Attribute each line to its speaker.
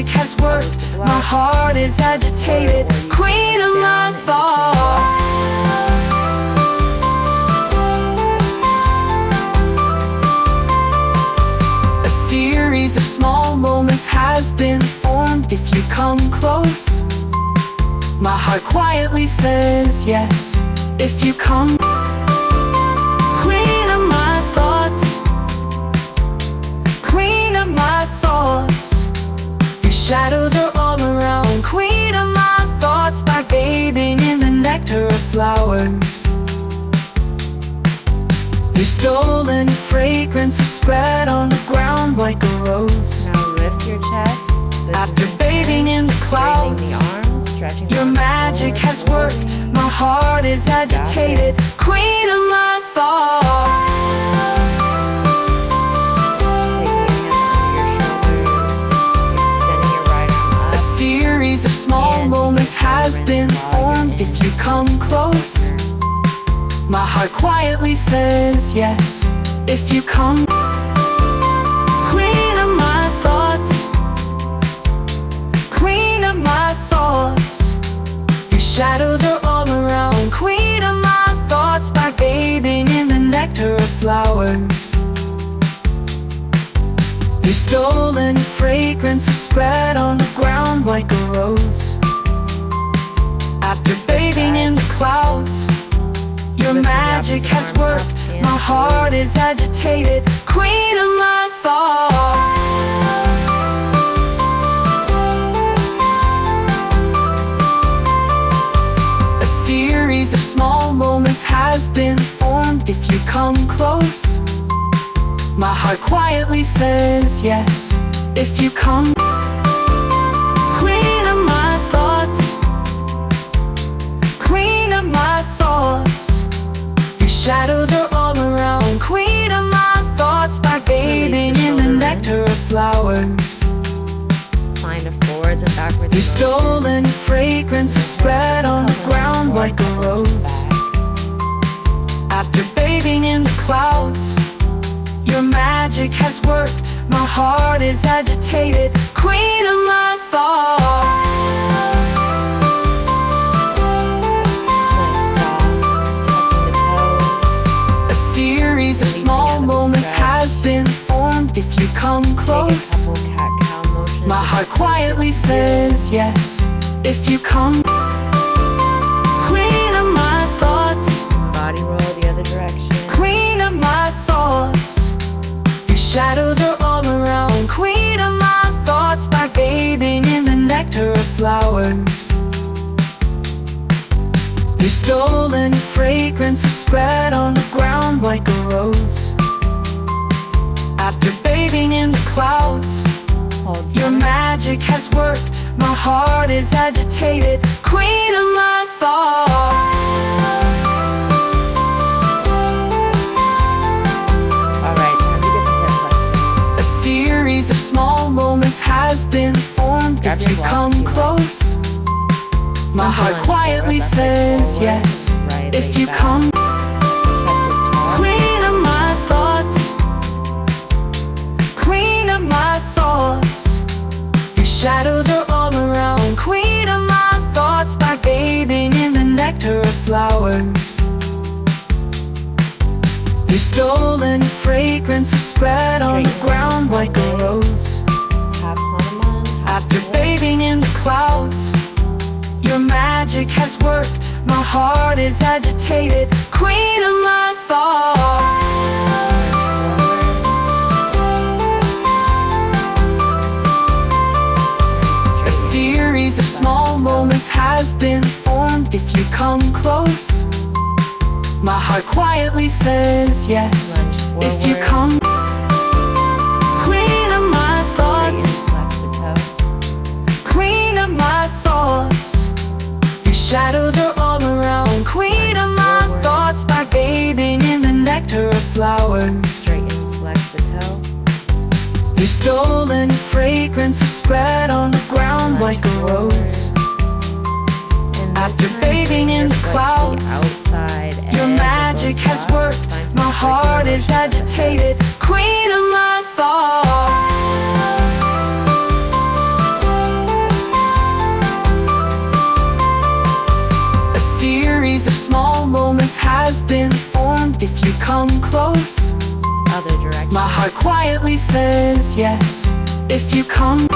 Speaker 1: magic has worked. My heart is agitated, queen of my thoughts. A series of small moments has been formed. If you come close, my heart quietly says yes. If you come, queen of my thoughts, queen of my thoughts. Your shadows are all around, queen of my thoughts. By bathing in the nectar of flowers, your stolen fragrance is spread on the ground like a rose.
Speaker 2: Now lift your chest.
Speaker 1: After bathing in the clouds, your magic has worked. My heart is agitated, queen of my thoughts. A series of small moments has been formed. If you come close, my heart quietly says yes. If you come, queen of my thoughts, queen of my thoughts. Your shadows are all around, queen of my thoughts. By bathing in the nectar of flowers, your stolen fragrance is spread on the ground like a rose. After bathing in the clouds, your magic has worked. My heart is agitated, queen of my thoughts. A series of small moments has been formed. If you come close, my heart quietly says yes. If you come, queen of my thoughts, queen of my thoughts. Your shadows are all around, queen of my thoughts. By bathing in the nectar of flowers,
Speaker 2: incline to forwards and backwards.
Speaker 1: your stolen fragrance is spread on the ground like a rose. After bathing in the clouds, your magic has worked. My heart is agitated, queen of my thoughts.
Speaker 2: Nice job. Tucking the toes.
Speaker 1: A series of small moments has been formed. If you come close,
Speaker 2: Take a couple cat-cow motions.
Speaker 1: my heart quietly says yes. If you come, queen of my thoughts,
Speaker 2: Body roll the other direction.
Speaker 1: queen of my thoughts. Your shadows are all around, queen of my thoughts. By bathing in the nectar of flowers, your stolen fragrance is spread on the ground like a rose. After bathing in the clouds,
Speaker 2: Hold
Speaker 1: your
Speaker 2: center.
Speaker 1: magic has worked. My heart is agitated, queen of my thoughts.
Speaker 2: Alright, time to get the hip flexors.
Speaker 1: A series of small moments has been formed.
Speaker 2: Grab
Speaker 1: If
Speaker 2: your
Speaker 1: you
Speaker 2: block
Speaker 1: come
Speaker 2: if you like.
Speaker 1: close, my heart
Speaker 2: lunge
Speaker 1: quietly
Speaker 2: forward, left leg
Speaker 1: says
Speaker 2: forward,
Speaker 1: yes.
Speaker 2: right
Speaker 1: If
Speaker 2: leg
Speaker 1: you
Speaker 2: back.
Speaker 1: come,
Speaker 2: Chest is tall.
Speaker 1: queen of my thoughts, queen of my thoughts. Your shadows are all around, queen of my thoughts. By bathing in the nectar of flowers, your stolen fragrance is spread on the ground like a rose.
Speaker 2: Half Hanuman, half
Speaker 1: After
Speaker 2: sword.
Speaker 1: bathing in the clouds, your magic has worked. My heart is agitated, queen of my thoughts. A series of small moments has been formed. If you come close, my heart quietly says yes.
Speaker 2: Lunge
Speaker 1: If you
Speaker 2: forward.
Speaker 1: come, queen of my thoughts,
Speaker 2: Flex the toe.
Speaker 1: queen of my thoughts. Your shadows are all around, queen of my
Speaker 2: Forward.
Speaker 1: thoughts. By bathing in the nectar of flowers,
Speaker 2: Straighten, flex the toe.
Speaker 1: your stolen fragrance is spread on the ground like a rose.
Speaker 2: And
Speaker 1: After
Speaker 2: this time,
Speaker 1: bathing
Speaker 2: bring
Speaker 1: in
Speaker 2: your
Speaker 1: the
Speaker 2: foot to
Speaker 1: clouds,
Speaker 2: outside
Speaker 1: your
Speaker 2: edge of
Speaker 1: magic
Speaker 2: both
Speaker 1: has
Speaker 2: blocks.
Speaker 1: worked.
Speaker 2: Find some
Speaker 1: My heart is
Speaker 2: circulation at the
Speaker 1: agitated,
Speaker 2: hips.
Speaker 1: queen of my thoughts. series of small moments has been formed. If you come close,
Speaker 2: Other direction.
Speaker 1: my heart quietly says yes. If you come